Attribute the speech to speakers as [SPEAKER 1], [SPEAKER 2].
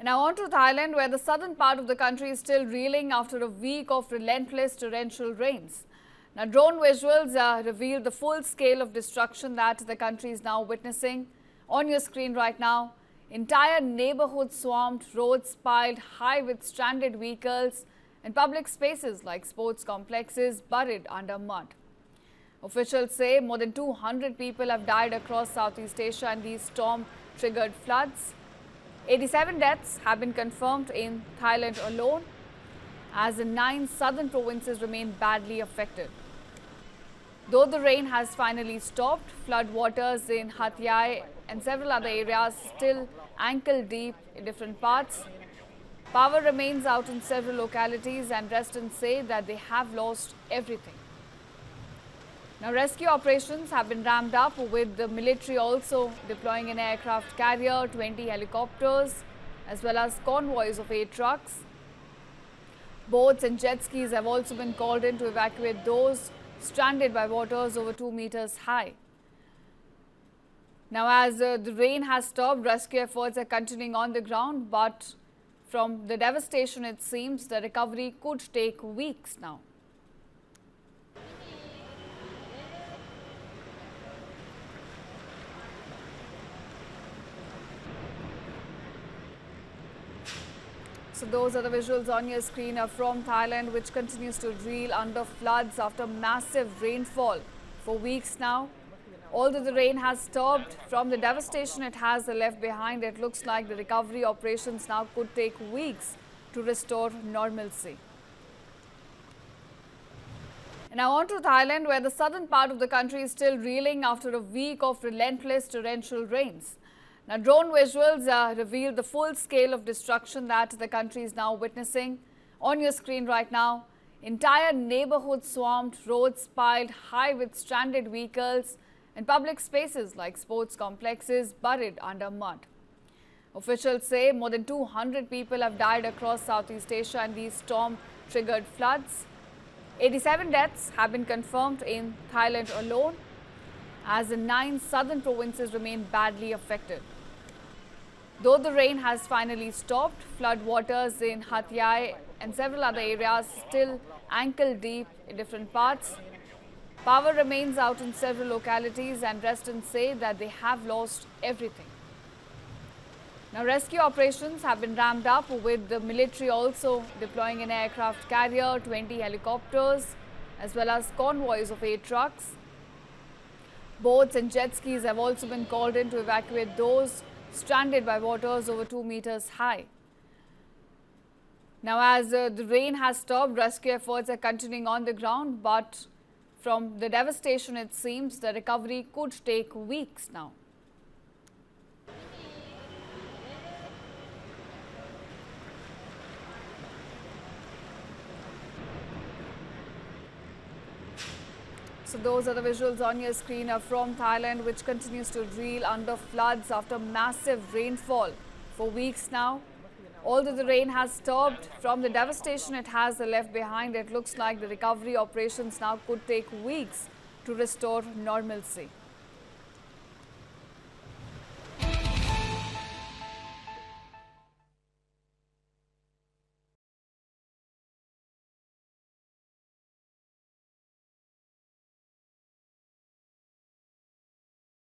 [SPEAKER 1] Now on to Thailand, where the southern part of the country is still reeling after a week of relentless torrential rains. Now, drone visuals reveal the full scale of destruction that the country is now witnessing. On your screen right now, entire neighborhoods swamped, roads piled high with stranded vehicles, and public spaces like sports complexes buried under mud. Officials say more than 200 people have died across Southeast Asia in these storm-triggered floods. 87 deaths have been confirmed in Thailand alone, as the 9 southern provinces remain badly affected. Though the rain has finally stopped, flood waters in Hat Yai and several other areas still ankle deep in different parts. Power remains out in several localities and residents say that they have lost everything. Now, rescue operations have been ramped up, with the military also deploying an aircraft carrier, 20 helicopters, as well as convoys of 8 trucks. Boats and jet skis have also been called in to evacuate those stranded by waters over 2 meters high. Now, as the rain has stopped, rescue efforts are continuing on the ground, but from the devastation, it seems the recovery could take weeks now. So those are the visuals on your screen from Thailand, which continues to reel under floods after massive rainfall for weeks now. Although the rain has stopped, from the devastation it has left behind, it looks like the recovery operations now could take weeks to restore normalcy. Now on to Thailand, where the southern part of the country is still reeling after a week of relentless torrential rains. Now, drone visuals reveal the full scale of destruction that the country is now witnessing. On your screen right now, entire neighborhoods swamped, roads piled high with stranded vehicles, and public spaces like sports complexes buried under mud. Officials say more than 200 people have died across Southeast Asia in these storm-triggered floods. 87 deaths have been confirmed in Thailand alone, as the 9 southern provinces remain badly affected. Though the rain has finally stopped, flood waters in Hat Yai and several other areas still ankle deep in different parts. Power remains out in several localities and residents say that they have lost everything. Now, rescue operations have been ramped up, with the military also deploying an aircraft carrier, 20 helicopters, as well as convoys of 8 trucks. Boats and jet skis have also been called in to evacuate those stranded by waters over 2 meters high. Now, as the rain has stopped, rescue efforts are continuing on the ground, but from the devastation, it seems the recovery could take weeks now. So those are the visuals on your screen from Thailand, which continues to reel under floods after massive rainfall for weeks now. Although the rain has stopped, from the devastation it has left behind, it looks like the recovery operations now could take weeks to restore normalcy.